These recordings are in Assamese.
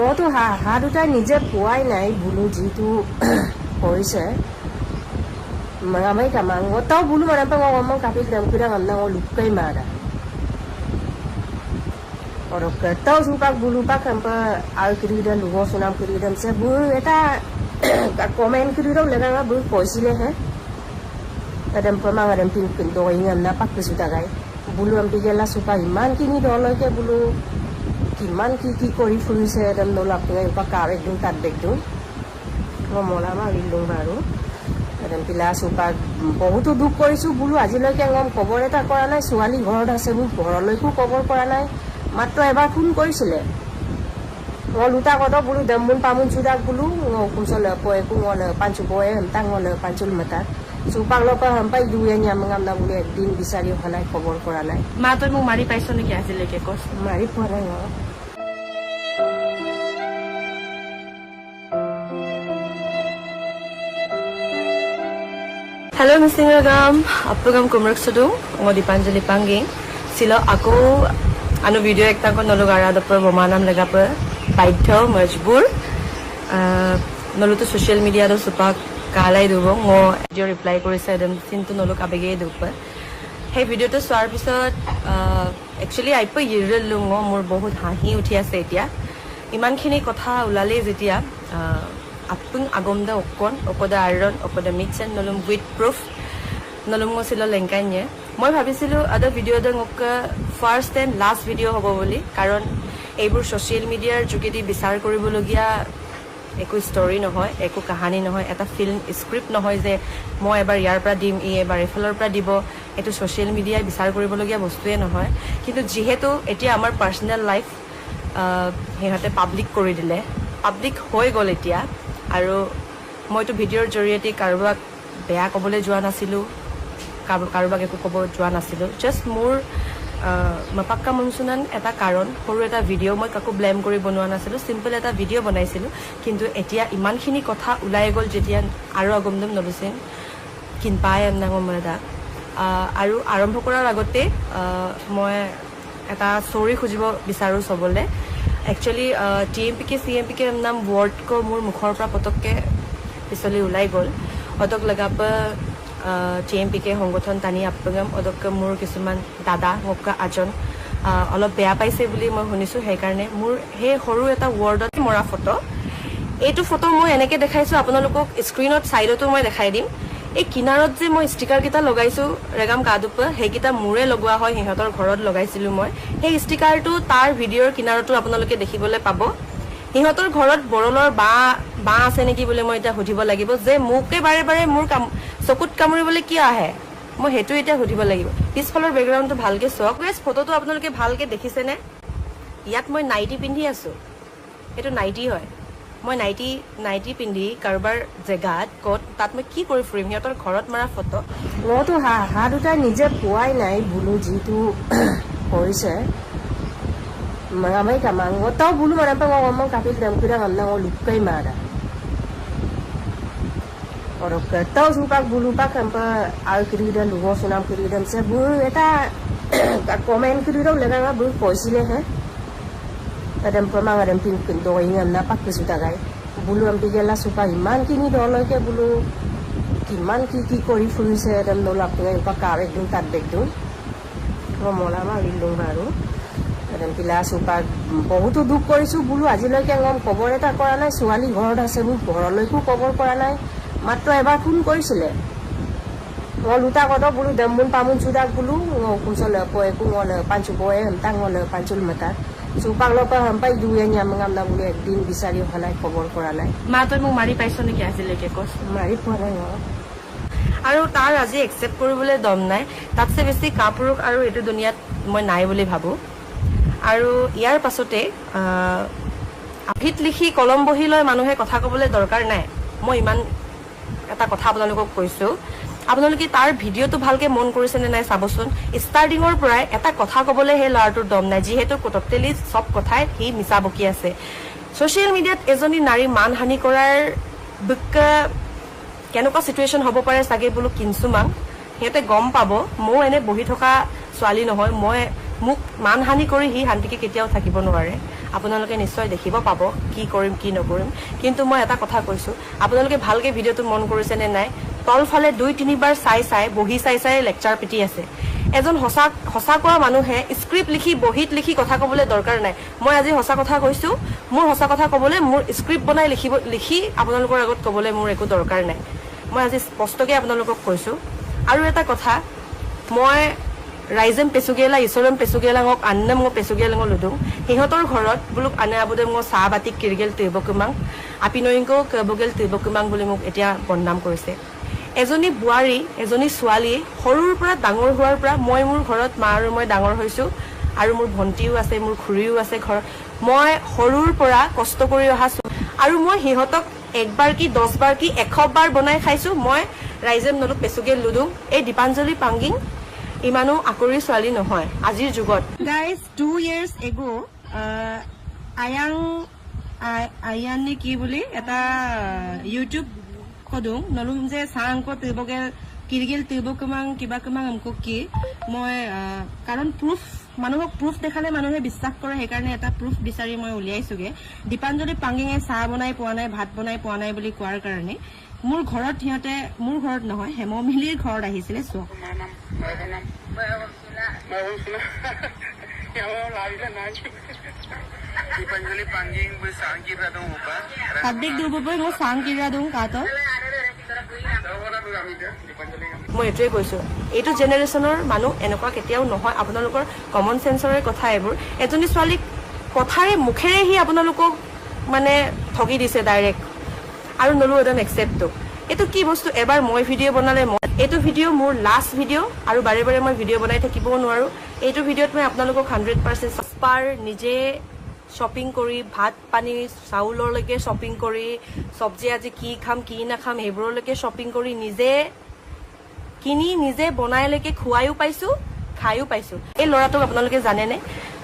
মইতো হাঁহ দুটা নিজে পোৱাই নাই বোলো যিটো কৰিছে maramai ka mang o tau bulu mana pa ngomong kapit dam kira ngamna o lukai mara oro ka tau supak bulu pa kampa al kiri dan lugo sunam kiri dan se bu eta ka komen kiri ro lega ga bu poisile he adam pa mang adam pin kin do ingam na pak suta gai bulu am digela supa iman kini dolo ke bulu kiman ki kori furise adam no lap ngai pa ka ek dun tat dek dun ngomola ma lindung baru পিলা চোপা বহুতো দুখ কৰিছোঁ বোলো আজিলৈকে গম খবৰ এটা কৰা নাই ছোৱালী ঘৰত আছে মোক ঘৰলৈকো খবৰ কৰা নাই মাত্ৰ এবাৰ ফোন কৰিছিলে মই লুটা কত বোলো দমবুন পামুন চুদাক বোলো কুচল পয়েকো ngol pancu boy hentang ngol pancul mata চোপাক লপা হাম্পাই দুয়ে নিয়ামঙাম না বোলে একদিন বিচাৰি হলাই খবৰ কৰা নাই মা তই মোক মাৰি পাইছ নেকি আজিলৈকে কস মাৰি পোৱা নাই Hello Misingagam, apagam kumrak sudung, ngo Dipanjali Pangging. Sila ako ano video ekta ko nolugara dapur bomanam lagapa baidho majbur. Noluto social media do supak kalai dubo ngo video reply korise dem sintu noluk abege dupa. Hey video to swar pisot actually aipa yirel lungo mor bahut hahi uthi ase etia. Iman khini kotha ulale jetia apung agomda okon okoda iron okoda mix and nolum with proof nolum ngosilo lengkanye moi bhabisilu ada video da ngokka first and last video hobo boli karon ebur social media jugedi bisar koribologia eku story nohoy eku kahani nohoy eta film script nohoy je moi ebar yar pra dim e ebar efalor pra dibo etu social media bisar koribologia bostue nohoy kintu jihetu etia amar personal life hehote public kori dile public hoy gol etia আৰু মইতো ভিডিঅ'ৰ জৰিয়তে কাৰোবাক বেয়া ক'বলৈ যোৱা নাছিলোঁ কাৰোবাক একো ক'ব যোৱা নাছিলোঁ জাষ্ট মোৰ মাপাক্কা মনচুনান এটা কাৰণ সৰু এটা ভিডিঅ' মই কাকো ব্লেম কৰি বনোৱা নাছিলোঁ চিম্পল এটা ভিডিঅ' বনাইছিলোঁ কিন্তু এতিয়া ইমানখিনি কথা ওলাই গ'ল যেতিয়া আৰু আগমদম নলুচিন কিনপাই নাঙমৰা আৰু আৰম্ভ কৰাৰ আগতে মই এটা ষ্টৰি খুজিব বিচাৰোঁ চবলৈ Actually, TMPK, CMPK नाम word को मोर मुखर pra पतक के पिछले उलाई गोल अदक लगा पर TMPK সংগঠন টানি আপগম অদক মোর কিছুমান দাদা মক্কা আজন অলপ বেয়া পাইছে বুলি মই শুনিছো সেই কাৰণে মোৰ হে সৰু এটা ওয়াৰ্ডত মৰা ফটো এইটো ফটো মই এনেকে দেখাইছো আপোনালোকক স্ক্ৰিনত সাইডতো মই দেখাই দিম এই কিনাৰত যে মই ষ্টিকাৰ কিটা লগাইছো ৰেগাম কাদুপ হেকিটা মুৰে লগোৱা হয় হিহতৰ ঘৰত লগাইছিলো মই সেই ষ্টিকাৰটো তাৰ ভিডিঅ'ৰ কিনাৰতো আপোনালোকে দেখিবলৈ পাব হিহতৰ ঘৰত বৰলৰ বা আছে নেকি বুলি মই এটা সুধিব লাগিব যে মুকে বাৰে বাৰে মোৰ চকুত কামুৰিবলৈ কি আহে মই হেতু এটা সুধিব লাগিব পিছফালৰ বেকগ্ৰাউণ্ডটো ভালকে চক গাইস ফটোটো আপোনালোকে ভালকে দেখিছে নে ইয়াত মই নাইটি পিন্ধি আছো এটো নাইটি হয় মই নাইটি পিন্ধি কাৰোবাৰ জেগাত কত তাত মই কি কৰি ফুৰিম সিহঁতৰ ঘৰত মাৰা ফটো মইতো হাঁহ দুটা নিজে পোৱাই নাই বোলো যিটো কৰিছে maramai ka mang o tau bulu mana pa ngomong kapit dam kira ngamna o lukai mara oro ka tau supak bulu pa kampa al kiri dan lugo sunam kiri dan se bu eta ka komen kiri ro lega ga bu poisile he adam pa mang adam pin kin do ingam na pak suta gai bulu am digela supa iman kini dolo ke bulu kiman ki kori furise adam no lap ngai pa ka ek dun tat dek dun ngomola ma lindung baru পিলা চোপা বহুতো দুখ কৰিছোঁ বোলো আজিলৈকে গম খবৰ এটা কৰা নাই ছোৱালী ঘৰত আছে মোক ঘৰলৈকো খবৰ কৰা নাই মাত্ৰ এবাৰ ফোন কৰিছিলে মই লুটা কত বোলো দমবুন পামুন চুদাক বোলো কুচল পয়েকো ngol pancu boy hentang ngol pancul mata চোপাক লপা হাম্পাই দুয়ে নিয়ামঙাম না বোলে একদিন বিচাৰি হলাই খবৰ কৰা নাই মা তই মোক মাৰি পাইছ নেকি আজিলৈকে কস মাৰি পোৱা নাই আৰু তাৰ আজি একচেপ্ট কৰিবলৈ দম নাই তাতছে বেছি কাপুৰুক আৰু এইটো দুনিয়াত মই নাই বুলি ভাবো আৰু ইয়াৰ পাছতে আভিত লিখি কলম বহি লৈ মানুহে কথা ক'বলৈ দৰকাৰ নাই মই ইমান এটা কথা আপোনালোকক কৈছো আপোনালোকে তাৰ ভিডিঅ'টো ভালকে মন কৰিছে নে নাই চাবচোন ষ্টাৰ্টিঙৰ পৰাই এটা কথা ক'বলৈ হে লাৰটোৰ দম নাই যিহেতু টোটেলি সব কথাই হি মিছা বকি আছে সোশ্যাল মিডিয়াত এজনী নাৰী মানহানি কৰাৰ কেনেকুৱা সিচুৱেশ্যন হ'ব পাৰে চাগে বোলো কিনছুমান সিহঁতে গম পাব মই এনে বহি থকা ছোৱালী নহয় মই মোক মানহানি কৰি হি শান্তিকে কেতিয়াও থাকিব নোৱাৰে আপোনালোকে নিশ্চয় দেখিব পাব কি কৰিম কি নকৰিম কিন্তু মই এটা কথা কৈছো আপোনালোকে ভালকে ভিডিঅ'টো মন কৰিছে নে নাই তলফালে 2-3 বাৰ চাই বহি চাই লেকচাৰ পিটি আছে এজন হসা কোৱা মানুহে স্ক্ৰিপ্ট লিখি বহিত লিখি কথা ক'বলৈ দৰকাৰ নাই মই আজি হসা কথা কৈছো মোৰ হসা কথা ক'বলৈ মোৰ স্ক্ৰিপ্ট বনাই লিখি আপোনালোকৰ আগত ক'বলৈ মোৰ একো দৰকাৰ নাই মই আজি স্পষ্টকৈ আপোনালোকক কৈছো আৰু এটা কথা মই ৰাইজেম পেছুগেলা ইছৰম পেছুগেলাঙক আন্নম পেছুগেলাঙ লুডুং সিহঁতৰ ঘৰত বুলুক আনে আবুদে মই চাহ বাতি কিৰগেল তিবকুমাং আপিনয়িংকো কেবগেল তিবকুমাং বুলি মোক এতিয়া বদনাম কৰিছে এজনী বুৱাৰী এজনী ছোৱালী সৰুৰ পৰা ডাঙৰ হোৱাৰ পৰা মই মোৰ ঘৰত মা আৰু মই ডাঙৰ হৈছো আৰু মোৰ ভণ্টিও আছে মোৰ খুৰীও আছে ঘৰ মই সৰুৰ পৰা কষ্ট কৰি অহা আৰু মই সিহঁতক একবাৰ কি 10 বাৰ কি 100 বাৰ বনাই খাইছো মই ৰাইজেম নলুক পেছুগেল লুডুং এই দীপাঞ্জলি পাংগিং ইমানো আকৰি ছোৱালী নহয় আজিৰ যুগত গাইজ 2 years ago আয়ান কি বুলি এটা ইউটিউব কদুং নলুম যে চাংক তিবগেল কিৰগিল তিবকুমাং কিবা কুমাং আমকো কি মই কাৰণ প্ৰুফ মানুহক প্ৰুফ দেখালে মানুহে বিশ্বাস কৰে সেইকাৰণে এটা প্ৰুফ বিচাৰি মই উলিয়াইছোগে দীপাঞ্জলি পাংগিঙে চাহ বনাই পোৱা নাই ভাত বনাই পোৱা নাই বুলি কোৱাৰ কাৰণে মোৰ ঘৰত সিহঁতে মোৰ ঘৰত নহয় হেমমিলিৰ ঘৰত আহিছিলে চোৱা Dীপাঞ্জলি পাংগিং বৈ সাং কিৰা দং উপা কাদিক দুবই মই চাং কিৰা দিওঁ কাটো মই এইটোৱে কৈছো এইটো জেনেৰেশ্যনৰ মানুহ এনেকুৱা কেতিয়াও নহয় আপোনালোকৰ কমন চেন্সৰে কথা এইবোৰ এজনী ছোৱালীক কথাৰে মুখেৰে সি আপোনালোকক মানে ঠগি দিছে ডাইৰেক্ট আৰু নলো এডন একচেপ্টটো এইটো কি বস্তু এবাৰ মই ভিডিঅ' বনালে এইটো ভিডিঅ' মোৰ লাষ্ট ভিডিঅ' আৰু বাৰে বাৰে মই ভিডিঅ' বনাই থাকিবও নোৱাৰো এইটো ভিডিঅ'ত মই আপোনালোকক 100% সস্পাৰ নিজে শ্বপিং কৰি ভাত পানী চাউললৈকে শ্বপিং কৰি চব্জি আজি কি খাম কি নাখাম সেইবোৰলৈকে শ্বপিং কৰি নিজে কিনি নিজে বনাইলৈকে খুৱাইও পাইছো খাইও পাইছো এই ল'ৰাটোক আপোনালোকে জানেনে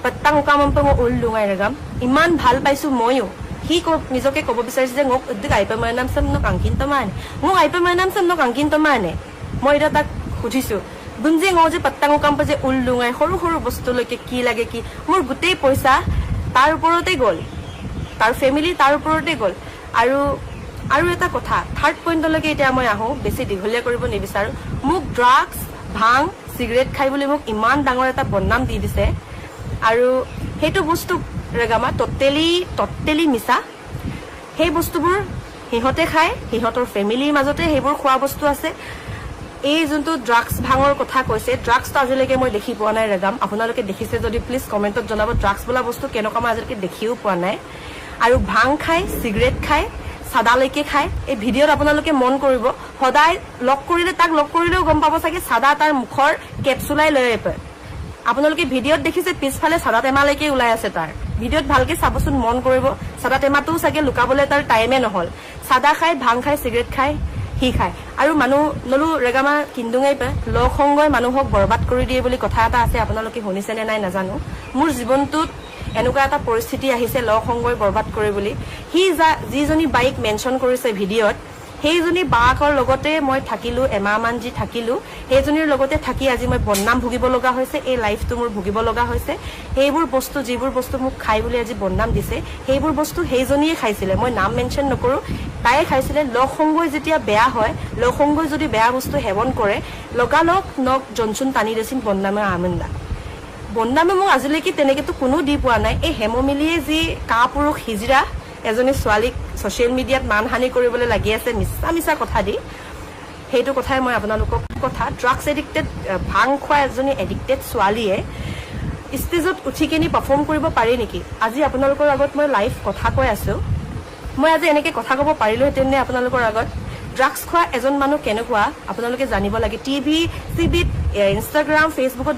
পত্তাং কামম্পং উল লুঙাই ৰগাম ইমান ভাল পাইছো ময়ো সি নিজকে ক'ব বিচাৰিছে যে মোক উদ্যোগ আইপা মাৰ নাম চাম নক আংকিন তমানে মোক আইপা মাৰ নাম চাম নক আংকিন তমানে মই এতিয়া তাক সুধিছো বুঞ্জে ঙ যে পত্তাং কাম যে উল লুঙাই সৰু সৰু বস্তুলৈকে কি লাগে কি মোৰ গোটেই পইচা তাৰ ওপৰতে গ'ল তাৰ ফেমিলি তাৰ ওপৰতে গ'ল আৰু এটা কথা থাৰ্ড পইণ্টলৈকে এতিয়া মই আহোঁ বেছি দীঘলীয়া কৰিব নিবিচাৰো মোক ড্ৰাগছ ভাং চিগাৰেট খাই বুলি মোক ইমান ডাঙৰ এটা বদনাম দি দিছে আৰু সেইটো বস্তু ৰেগামা টটেলি মিছা সেই বস্তুবোৰ সিহঁতে খায় সিহঁতৰ ফেমিলিৰ মাজতে সেইবোৰ খোৱা বস্তু আছে এই যোনটো ড্ৰাগছ ভাঙৰ কথা কৈছে ড্ৰাগছটো আজিলৈকে মই দেখি পোৱা নাই ৰেগাম আপোনালোকে দেখিছে যদি প্লিজ কমেণ্টত জনাব ড্ৰাগছ বোলা বস্তু কেনেকুৱা মই আজিলৈকে দেখিও পোৱা নাই আৰু ভাং খায় চিগাৰেট খায় চাদালৈকে খায় এই ভিডিঅ'ত আপোনালোকে মন কৰিব সদায় লগ কৰিলেও গম পাব চাগে চাদা তাৰ মুখৰ কেপচুলাই লৈ পায় আপোনালোকে ভিডিঅ'ত দেখিছে পিছফালে চাদা টেমালৈকে ওলাই আছে তাৰ ভিডিঅ'ত ভালকে চাবচোন মন কৰিব চাদা টেমাটোও চাগে লুকাবলৈ তাৰ টাইমে নহল চাদা খায় ভাং খায় চিগাৰেট খায় সি খায় আৰু মানুহ নলু ৰেগামা কিন্দুঙাই পায় লগ সংগই মানুহক বৰবাদ কৰি দিয়ে বুলি কথা এটা আছে আপোনালোকে শুনিছেনে নাই নাজানো মোৰ জীৱনটোত এনেকুৱা এটা পৰিস্থিতি আহিছে লগ সংগই বৰবাদ কৰে বুলি সি যিজনী বাইক মেনশ্যন কৰিছে ভিডিঅ'ত সেইজনী বাকৰ লগতে মই থাকিলো এমাহমান যি থাকিলো সেইজনীৰ লগতে থাকি আজি মই বদনাম ভুগিব লগা হৈছে এই লাইফটো মোৰ ভুগিব লগা হৈছে সেইবোৰ বস্তু যিবোৰ বস্তু মোক খাই বুলি আজি বদনাম দিছে সেইবোৰ বস্তু সেইজনীয়ে খাইছিলে মই নাম মেনশ্যন নকৰো তাই খাইছিলে লগ সংগই যেতিয়া বেয়া হয় লগ সংগই যদি বেয়া বস্তু সেৱন কৰে লগালগ নখ জনচুন টানি দেচিন বদনামে আমন্দা বদনামে মোক আজিলৈকে তেনেকেতো কোনো দি পোৱা নাই এই হেমমিলিয়ে যি কাপুৰুষ হিজৰা এজনী ছোৱালীক ছ'চিয়েল মিডিয়াত মানহানি কৰিবলৈ লাগি আছে মিছা কথা দি সেইটো কথাই মই আপোনালোকক কথা ড্ৰাগছ এডিক্টেড ভাং খোৱা এজনী এডিক্টেড ছোৱালীয়ে ষ্টেজত উঠি কিনি পাৰফৰ্ম কৰিব পাৰি নেকি আজি আপোনালোকৰ আগত মই লাইভ কথা কৈ আছো মই আজি এনেকৈ কথা ক'ব পাৰিলোহেঁতেন নে আপোনালোকৰ আগত ড্ৰাগছ খোৱা এজন মানুহ কেনেকুৱা আপোনালোকে জানিব লাগে টিভিত ইনষ্টাগ্ৰাম ফেচবুকত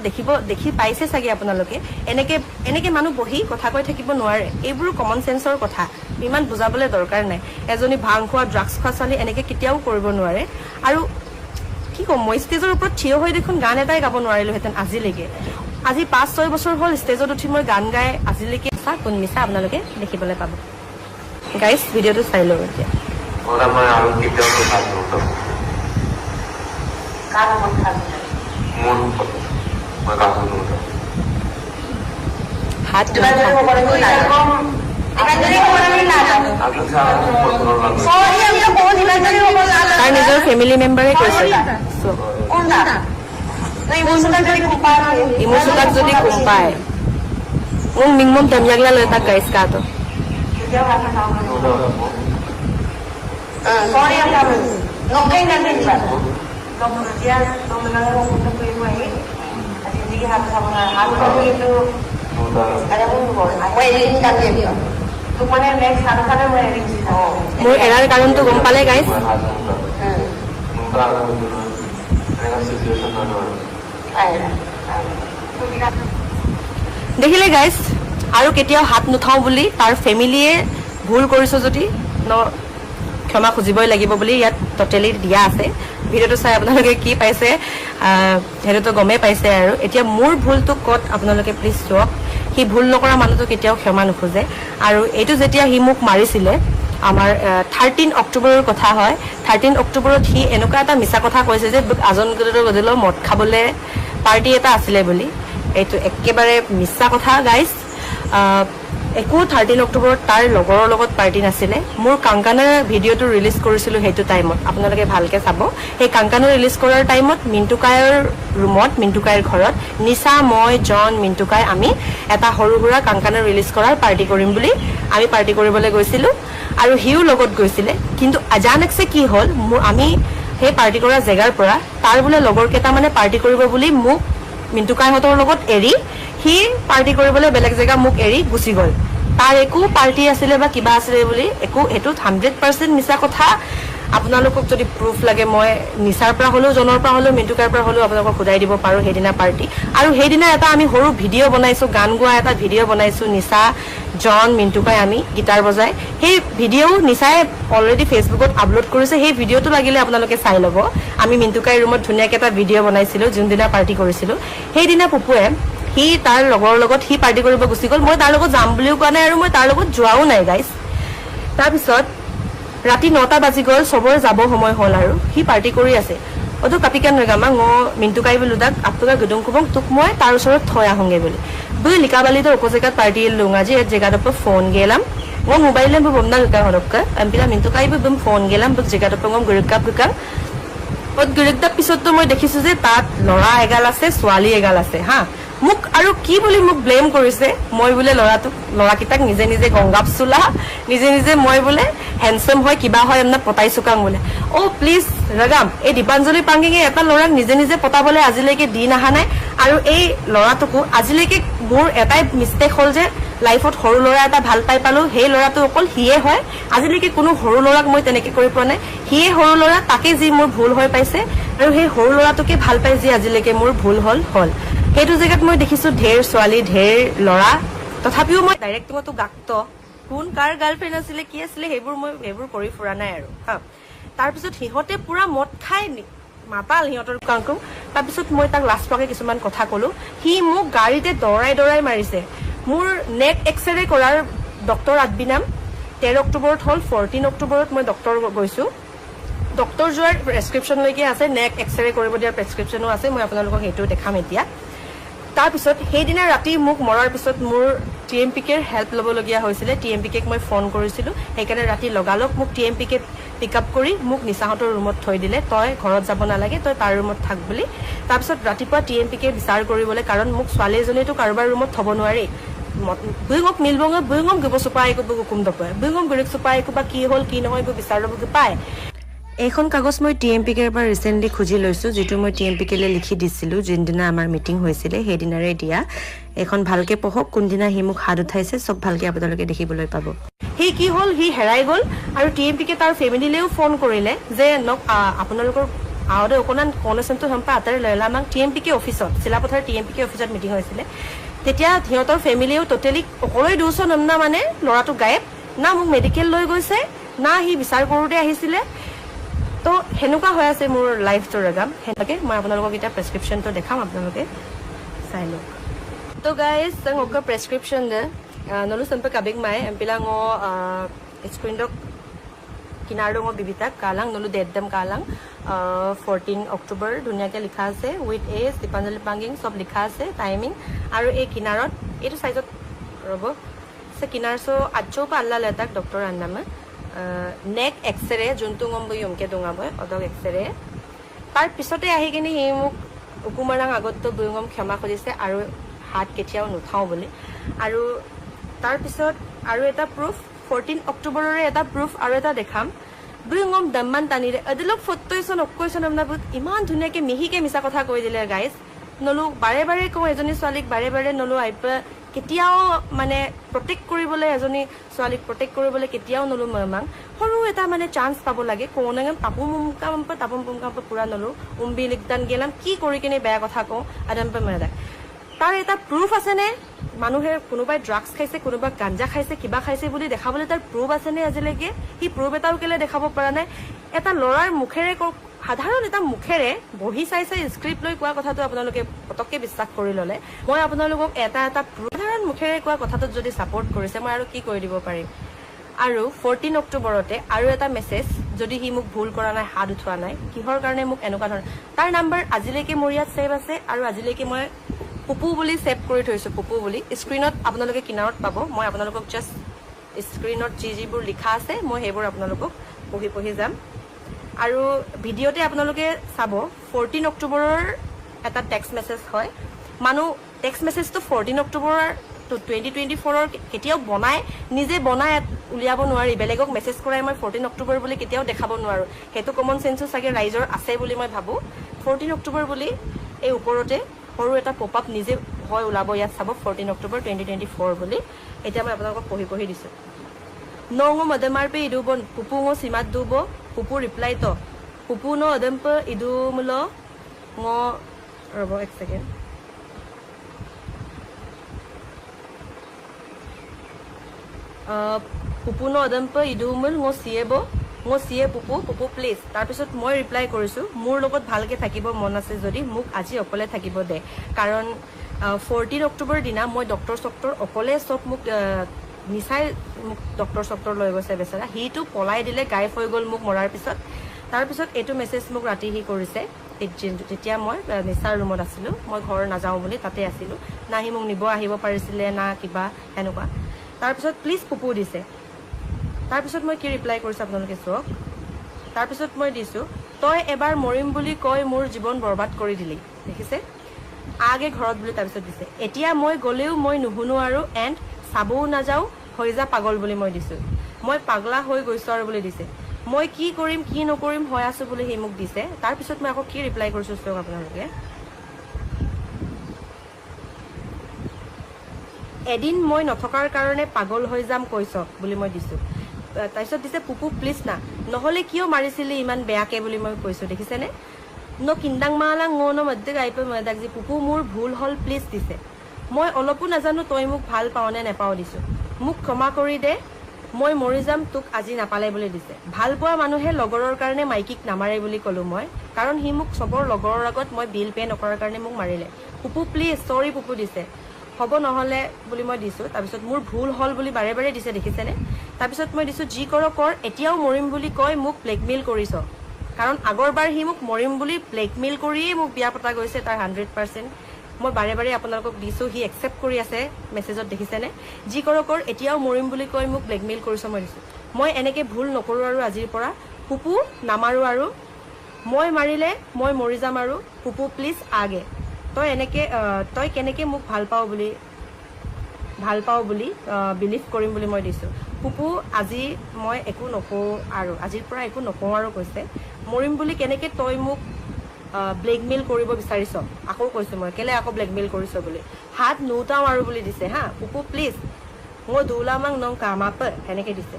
দেখি পাইছে চাগে আপোনালোকে এনেকে মানুহ বহি কথা কৈ থাকিব নোৱাৰে এইবোৰ কমন চেন্সৰ কথা ইমান বুজাবলৈ দৰকাৰ নাই এজনী ভাং খোৱা ড্ৰাগছ খোৱা ছোৱালী এনেকে কেতিয়াও কৰিব নোৱাৰে আৰু কি ক'ম মই ষ্টেজৰ ওপৰত থিয় হৈ দেখোন গান এটাই গাব নোৱাৰিলোহেঁতেন আজিলৈকে আজি 5-6 বছৰ হ'ল ষ্টেজত উঠি মই গান গাই আজিলৈকে কোন মিছা আপোনালোকে দেখিবলৈ পাব গাইজ ভিডিঅ'টো চাই লওঁ এতিয়া হাত নুঠাওঁ। তাৰ নিজৰ ফেমিলি মেম্বাৰে কৈছে ইমোচুতাক যদি কোম্পায় মোক মিংমম তেমজাগলা লৈ তাক গাইছ কাটো মোৰ এৰাৰ কাৰণটো গম পালে গাইছ দেখিলে গাইছ আৰু কেতিয়াও হাত নুঠাওঁ বুলি তাৰ ফেমিলিয়ে ভুল কৰিছো যদি ক্ষমা খুজিবই লাগিব বুলি ইয়াত টোটেলি দিয়া আছে ভিডিঅ'টো চাই আপোনালোকে কি পাইছে সেইটোতো গমেই পাইছে আৰু এতিয়া মোৰ ভুলটো ক'ত আপোনালোকে প্লিজ চাওক সি ভুল নকৰা মানুহটো কেতিয়াও ক্ষমা নোখোজে আৰু এইটো যেতিয়া সি মোক মাৰিছিলে আমাৰ 13 অক্টোবৰৰ কথা হয় 13 অক্টোবৰত সি এনেকুৱা এটা মিছা কথা কৈছে যে আজন গদিলৰ মদ খাবলৈ পাৰ্টি এটা আছিলে বুলি এইটো একেবাৰে মিছা কথা গাইছ একো 13 অক্টোবৰত তাৰ লগৰৰ লগত পাৰ্টি নাছিলে মোৰ কাংকানাৰ ভিডিঅ'টো ৰিলিজ কৰিছিলোঁ সেইটো টাইমত আপোনালোকে ভালকে চাব সেই কাংকানা ৰিলিজ কৰাৰ টাইমত মিণ্টুকাইৰ ৰুমত মিণ্টুকাইৰ ঘৰত নিশা মই জন মিণ্টুকাই আমি এটা সৰু সুৰা কাংকানা ৰিলিজ কৰাৰ পাৰ্টি কৰিম বুলি আমি পাৰ্টি কৰিবলৈ গৈছিলোঁ আৰু হিও লগত গৈছিলে কিন্তু আজানকছে কি হ'ল আমি সেই পাৰ্টি কৰা জেগাৰ পৰা তাৰ বোলে লগৰ কেইটা মানে পাৰ্টি কৰিব বুলি মোক মিণ্টুকাইহঁতৰ লগত এৰি সি পাৰ্টি কৰিবলৈ বেলেগ জেগা মোক এৰি গুচি গ'ল তাৰ একো পাৰ্টি আছিলে বা কিবা আছিলে বুলি একো এইটোত 100% মিছা কথা আপোনালোকক যদি প্ৰুফ লাগে মই নিচাৰ পৰা হ'লেও জনৰ পৰা হ'লেও মিণ্টুকাইৰ পৰা হ'লেও আপোনালোকক সোধাই দিব পাৰোঁ সেইদিনা পাৰ্টি আৰু সেইদিনা এটা আমি সৰু ভিডিঅ' বনাইছোঁ গান গোৱা এটা ভিডিঅ' বনাইছোঁ নিচা জন মিণ্টুকাই আমি গিটাৰ বজাই সেই ভিডিঅ' নিচাই অলৰেডি ফেচবুকত আপলোড কৰিছে সেই ভিডিঅ'টো লাগিলে আপোনালোকে চাই ল'ব আমি মিণ্টুকাইৰ ৰুমত ধুনীয়াকৈ এটা ভিডিঅ' বনাইছিলোঁ যোনদিনা পাৰ্টি কৰিছিলোঁ সেইদিনা পুপুৱে সি তাৰ লগৰ লগত সি পাৰ্টি কৰিব গুচি গ'ল মই তাৰ লগত যাম বুলিও কোৱা নাই আৰু মই তাৰ লগত যোৱাও নাই গাইছ তাৰপিছত ৰাতি 9টা বাজি গ'ল চবৰে যাব সময় হ'ল আৰু সি পাৰ্টি কৰি আছে অতো কাপিকান নগামা মিণ্টুকাই বোলো তাক আপোনাক গুদুং কুবং তোক মই তাৰ ওচৰত থৈ আহোঁগে বুলি লিকাবালিতে অকো জেগাত পাৰ্টি লুঙা যে জেগাত ফোন গেলাম মই মোবাইলে বমনা গুকা হৰক্কা এমপিলা মিণ্টুকাই বম ফোন গেলাম জেগাত গৰিকাপ গুকা গৰিকদাৰ পিছততো মই দেখিছো যে তাত ল'ৰা এগাল আছে ছোৱালী এগাল আছে হা মোক আৰু কি বুলি মোক ব্লেম কৰিছে মই বোলে ল'ৰাকেইটাক নিজে নিজে গংগাপ চোলা নিজে নিজে মই বোলে হেণ্ডচাম হয় কিবা হয় এমনা পতাই চুকাং বোলে প্লিজ ৰগাম এই দীপাঞ্জলি পাংগিঙে এটা ল'ৰাক নিজে নিজে পতাবলৈ আজিলৈকে দিন অহা নাই আৰু এই ল'ৰাটোকো আজিলৈকে মোৰ এটাই মিষ্টেক হ'ল যে লাইফত সৰু ল'ৰা এটা ভাল পাই পালো সেই ল'ৰাটো অকল সিয়ে হয় আজিলৈকে কোনো সৰু ল'ৰাক মই তেনেকে কৰি পোৱা নাই সিয়ে সৰু ল'ৰা তাকে যি মোৰ ভুল হৈ পাইছে আৰু সেই সৰু ল'ৰাটোকে ভাল পাই যি আজিলৈকে মোৰ ভুল হ'ল সেইটো জেগাত মই দেখিছো ঢেৰ ছোৱালী ঢেৰ ল'ৰা তথাপিও মই ডাইৰেক্ট তোমাতো গাক্ত কোন কাৰ গাৰ্লফ্ৰেণ্ড আছিলে কি আছিলে সেইবোৰ কৰি ফুৰা নাই আৰু হা তাৰপিছত সিহঁতে পুৰা মদ খাই মাতাল সিহঁতৰ কাংকু তাৰপিছত মই তাক লাষ্ট পাকে কিছুমান কথা ক'লো সি মোক গাড়ীতে দৌৰাই মাৰিছে মোৰ নেক এক্সৰে কৰাৰ ডক্টৰ আদবিনাম 13 অক্টোবৰত হ'ল 14 অক্টোবৰত মই ডক্টৰ গৈছো ডক্টৰ যোৱাৰ প্ৰেছক্ৰিপশ্যনলৈকে আছে নেক এক্সৰে কৰিব দিয়াৰ প্ৰেছক্ৰিপশ্যনো আছে মই আপোনালোকক সেইটো দেখাম এতিয়া তাৰপিছত সেইদিনা ৰাতি মোক মৰাৰ পিছত মোৰ TMPKৰ হেল্প ল'বলগীয়া হৈছিলে TMPKক মই ফোন কৰিছিলোঁ সেইকাৰণে ৰাতি লগালগ মোক TMPK পিক আপ কৰি মোক নিচাহঁতৰ ৰুমত থৈ দিলে তই ঘৰত যাব নালাগে তই তাৰ ৰুমত থাক বুলি তাৰপিছত ৰাতিপুৱা TMPK বিচাৰ কৰিবলৈ কাৰণ মোক ছোৱালী এজনীতো কাৰোবাৰ ৰুমত থ'ব নোৱাৰি বুইঙক মিলবঙ বুইঙক গব চুপাই একো হুকুম দপাই বুইঙক গৰিক চুপাই একো বা কি হ'ল কি নহয় এইবোৰ বিচাৰ ল'ব পায় এইখন কাগজ মই TMPKৰ পৰা ৰিচেণ্টলি খুজি লৈছোঁ যিটো মই TMPKলৈ লিখি দিছিলোঁ যোনদিনা আমাৰ মিটিং হৈছিলে সেইদিনাৰে দিয়া এখন ভালকৈ পঢ়ক কোনদিনা সি মোক হাত উঠাইছে চব ভালকৈ আপোনালোকে দেখিবলৈ পাব সি কি হ'ল সি হেৰাই গ'ল আৰু TMPK তাৰ ফেমিলিলেও ফোন কৰিলে যে আপোনালোকৰ আহোঁতে অকণমান কনেশ্যনটো সম্পা আঁতৰি লৈলা আমাক TMPK অফিচত চিলাপথাৰ TMPK অফিচত মিটিং হৈছিলে তেতিয়া সিহঁতৰ ফেমিলিও টোটেলি অকলেই 200 নমনা মানে ল'ৰাটো গায়ব না মোক মেডিকেল লৈ গৈছে না সি বিচাৰ কৰোঁতে আহিছিলে তো হেনেকুৱা হৈ আছে মোৰ লাইফটো ৰগাম হেনেকে মই আপোনালোকক এটা প্ৰেছক্ৰিপশ্যনটো দেখাম আপোনালোকে চাই লওক তো guys ngok prescription de nolu sampai kabing mai empila ngo screen dok kinardo ngo bibita kalang nolu deddam kalang 14 October ধুনীয়াকৈ লিখা আছে উইথ এজ দীপাঞ্জলি পাংগিং সব লিখা আছে টাইমিং আৰু এই কিনাৰত এইটো সাইজত ৰ'ব কিনাৰছো আজৌ পাল্লা লেটাক ডক্টৰ আন্নামে নেক এক্সৰে যোনটো গম বৈ অমকে দঙাবই অদক এক্সৰে তাৰ পিছতে আহি কিনে সি মোক উকুমাৰাং আগতো বৈঙম ক্ষমা কৰিছে আৰু হাত কেতিয়াও নুঠাওঁ বুলি আৰু তাৰপিছত আৰু এটা প্ৰুফ 14 অক্টোবৰৰে এটা প্ৰুফ আৰু এটা দেখাম বৈঙম দম্মান টানিৰে এদিলক ফটোইছন অকৈছন আপোনাৰ বহুত ইমান ধুনীয়াকৈ মিহিকে মিছা কথা কৈ দিলে গাইজ নলো বাৰে বাৰে কওঁ এজনী ছোৱালীক বাৰে বাৰে নলো আইপা কেতিয়াও মানে প্ৰটেক্ট কৰিবলৈ এজনী ছোৱালীক প্ৰটেক্ট কৰিবলৈ কেতিয়াও নলো মাং সৰু এটা মানে চান্স পাব লাগে কোনে তাপো মুমকাম্পা তাপম পুমকাম্পা পুৰা নলো উম্বি লিকদান গেলাম কি কৰি কিনে বেয়া কথা কওঁ আদাম্পা মেদা তাৰ এটা প্ৰুফ আছেনে মানুহে কোনোবাই ড্ৰাগছ খাইছে কোনোবা গাঞ্জা খাইছে কিবা খাইছে বুলি দেখাবলৈ তাৰ প্ৰুফ আছেনে আজিলৈকে সি প্ৰুফ এটাও কেলে দেখাব পৰা নাই এটা ল'ৰাৰ মুখেৰে সাধাৰণ এটা মুখেৰে বহি চাই চাই স্ক্ৰিপ্ট লৈ কোৱা কথাটো আপোনালোকে পটককে বিশ্বাস কৰি ল'লে মই আপোনালোকক এটা সাধাৰণ মুখেৰে কোৱা কথাটোত যদি ছাপোৰ্ট কৰিছে মই আৰু কি কৰি দিব পাৰিম আৰু 14 অক্টোবৰতে আৰু এটা মেছেজ যদি সি মোক ভুল কৰা নাই হাত উঠোৱা নাই কিহৰ কাৰণে মোক এনেকুৱা ধৰণৰ তাৰ নাম্বাৰ আজিলৈকে মোৰ ইয়াত ছেভ আছে আৰু আজিলৈকে মই পুপু বুলি ছেভ কৰি থৈছো পুপু বুলি স্ক্ৰীনত আপোনালোকে কিনাৰত পাব মই আপোনালোকক জাষ্ট স্ক্ৰীনত যিবোৰ লিখা আছে মই সেইবোৰ আপোনালোকক পঢ়ি যাম আৰু ভিডিঅ'তে আপোনালোকে চাব 14 অক্টোবৰৰ এটা টেক্সট মেছেজ হয় মানুহ টেক্সট মেছেজটো 14 অক্টোবৰৰ 2024ৰ কেতিয়াও নিজে বনাই উলিয়াব নোৱাৰি বেলেগক মেছেজ কৰাই মই 14 অক্টোবৰ বুলি কেতিয়াও দেখাব নোৱাৰো সেইটো কমন সেন্সো চাগে ৰাইজৰ আছে বুলি মই ভাবো 14 অক্টোবৰ বুলি এই ওপৰতে সৰু এটা পপ আপ নিজে হয় ওলাব ইয়াত চাব 14 অক্টোবৰ 2024 বুলি এতিয়া মই আপোনালোকক পঢ়ি দিছো নঙো মদমাৰপে ইদুব পুপুঙো সিমাত দুব পুপু ৰিপ্লাই তো পুপু ন অদম্প ইদু মুল ঙ ৰব এক সেকেন্ড পুপু ন অদম্প ইদু মুল ঙ সিয়ে পুপু প্লিজ তাৰপিছত মই ৰিপ্লাই কৰিছো মোৰ লগত ভালকে থাকিব মন আছে যদি মোক আজি অকলে থাকিব দে কাৰণ 14 অক্টোবৰ দিনা মই ডক্টৰ অকলে চব মোক নিচাই মোক ডক্টৰ লৈ গৈছে বেচাৰা হিটো পলাই দিলে গাইফ হৈ গ'ল মোক মৰাৰ পিছত তাৰপিছত এইটো মেছেজ মোক ৰাতি হি কৰিছে যেতিয়া মই নিচাৰ ৰুমত আছিলো মই ঘৰ নাযাওঁ বুলি তাতে আছিলো না হি মোক নিব আহিব পাৰিছিলে না কিবা এনেকুৱা তাৰপিছত প্লিজ পুপু দিছে তাৰপিছত মই কি ৰিপ্লাই কৰিছো আপোনালোকে চাওক তাৰপিছত মই দিছো তই এবাৰ মৰিম বুলি কৈ মোৰ জীৱন বৰবাদ কৰি দিলি দেখিছে আগে ঘৰত বুলি তাৰপিছত দিছে এতিয়া মই গলেও মই নুহুনো আৰু এণ্ড চাবও নাযাওঁ হৈ যা পাগল বুলি মই দিছো মই পাগলা হৈ গৈছো আৰু বুলি দিছে মই কি কৰিম কি নকৰিম হৈ আছো বুলি সি মোক দিছে তাৰপিছত মই আকৌ কি ৰিপ্লাই কৰিছো চাওক আপোনালোকে এদিন মই নথকাৰ কাৰণে পাগল হৈ যাম কৈছ বুলি মই দিছো তাৰপিছত দিছে পুপু প্লিজ না নহলে কিয় মাৰিছিলি ইমান বেয়াকে বুলি মই কৈছো দেখিছেনে ন কিন্দাং মালা ন মধ্যে গাইপে মদাক যি পুপু মোৰ ভুল হল প্লিজ দিছে মই অলপো নাজানো তই মোক ভাল পাও নে নেপাও দিছো মোক ক্ষমা কৰি দে মই মৰি যাম তোক আজি নাপালে বুলি দিছে ভাল পোৱা মানুহে লগৰৰ কাৰণে মাইকিক নামাৰে বুলি কলো মই কাৰণ সি মোক সবৰ লগৰৰ আগত মই বিল পে নকৰাৰ কাৰণে মোক মাৰিলে পুপু প্লিজ সৰি পুপু দিছে হ'ব নহলে বুলি মই দিছো তাৰপিছত মোৰ ভুল হল বুলি বাৰে বাৰে দিছে দেখিছেনে তাৰপিছত মই দিছো যি কৰ এতিয়াও মৰিম বুলি কয় মোক ব্লেকমেইল কৰিছ কাৰণ আগৰবাৰ সি মোক মৰিম বুলি ব্লেকমেইল কৰিয়ে মোক বিয়া পতা গৈছে তাৰ 100% মই বাৰে বাৰে আপোনালোকক দিছো হি একচেপ্ট কৰি আছে মেছেজত দেখিছেনে যি কৰ এতিয়াও মৰিম বুলি কয় মোক ব্লেকমেইল কৰিছ মই দিছো মই এনেকে ভুল নকৰো আৰু আজিৰ পৰা পুপু নামাৰো আৰু মই মাৰিলে মই মৰি যাম আৰু পুপু প্লিজ আগে তই কেনেকে মোক ভাল পাও বুলি বিলিভ কৰিম বুলি মই দিছো পুপু আজি মই একো নকওঁ আৰু আজিৰ পৰা একো নকওঁ আৰু কৈছে মৰিম বুলি কেনেকে তই মোক ব্লেকমেইল কৰিব বিচাৰিছ আকৌ কৈছো মই কেলে আকৌ ব্লেকমেইল কৰিছ বুলি হাত নুটাও আৰু বুলি দিছে হা পুপু প্লিজ মই দুলামাং নং কামাপ এনেকে দিছে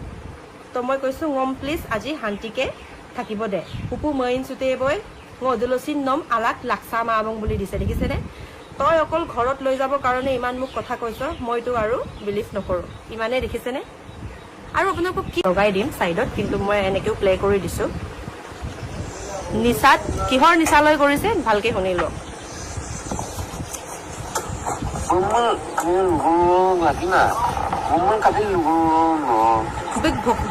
তো মই কৈছো ngom প্লিজ আজি শান্তিকে থাকিব দে পুপু মইন সুতে বই ngদুলসিন নম আলাক লাক্সা মাবং বুলি দিছে দেখিছেনে তই অকল ঘৰত লৈ যাব কাৰণে ইমান মোক কথা কৈছ মইতো আৰু বিলিভ নকৰো ইমানে দেখিছেনে আৰু আপোনালোকক কি লগাই দিম সাইডত কিন্তু মই এনেকেও প্লে কৰি দিছো নিসাত কিহৰ নিসালৈ কৰিছে ভালকে শুনিলো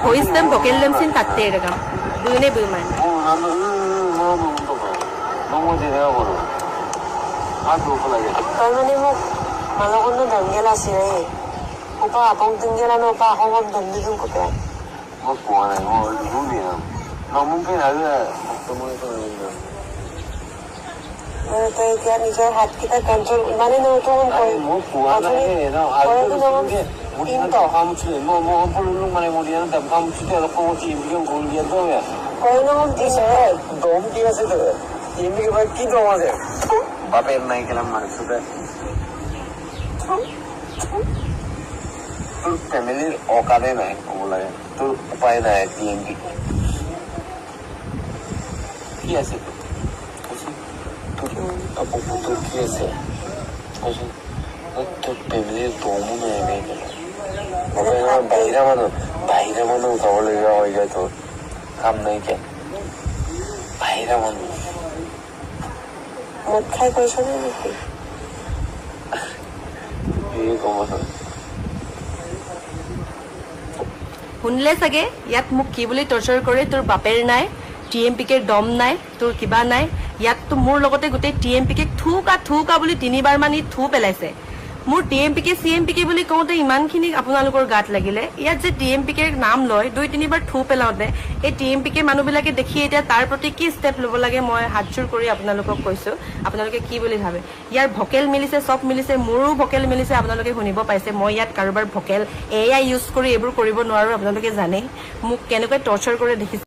ভইচ দেম ভকেল দেম চিন তাতে এরকম দুইনে বুইমান তই মানে মোক মানকন্দ দাঙ্গেল আছে 오빠 봉등계라는 오빠 홍원 돈리 좀 그래. 뭐 보아네 뭐 누구야 너무 편하게 너무 편하게 또 이제 নিজৰ হাতকেইটা কন্ট্রোল মানে নতুন 아니 뭐 보아네 나 알고 있는 게 우리는 다 감추네 뭐 불르는 만에 우리는 다 감추대로 꼬지 이런 걸 얘기하더야 거기는 দিছে 너무 기가세요 이미게 봐 기도하세 밥에 নাই গেলাম মানুষকে তোর ফ্যামিলির অকালে নাই ওগুলা তোর উপায় নাই টিএমপি কি আছে তোর তোর কি আছে তোর ফ্যামিলির দমও নাই বাহিরা মানুহ উঠাবলগীয়া হৈ যায় তোৰ কাম নাইকিয়া বাহিৰা মানুহ মদ খাই কৈছ নেকি এই কমচোন শুনিলে চাগে ইয়াত মোক কি বুলি টৰ্চাৰ কৰে তোৰ বাপেৰ নাই টিএমপিকে দম নাই তোৰ কিবা নাই ইয়াততো মোৰ লগতে গোটেই টিএমপিকে থুকা বুলি 3বাৰ মান থু পেলাইছে মোৰ টিএমপিকে চিএমপিকে বুলি কওঁতে ইমানখিনি আপোনালোকৰ গাত লাগিলে ইয়াত যে টিএমপিকে নাম লয় 2-3বাৰ থু পেলাওঁতে এই টিএমপিকে মানুহবিলাকে দেখি এতিয়া তাৰ প্ৰতি কি ষ্টেপ ল'ব লাগে মই হাতজোৰ কৰি আপোনালোকক কৈছো আপোনালোকে কি বুলি ভাবে ইয়াৰ ভকেল মিলিছে সব মিলিছে মোৰো ভকেল মিলিছে আপোনালোকে শুনিব পাইছে মই ইয়াত কাৰোবাৰ ভকেল এআই ইউজ কৰি এইবোৰ কৰিব নোৱাৰো আপোনালোকে জানে মোক কেনেকৈ টৰ্চাৰ কৰে দেখিছে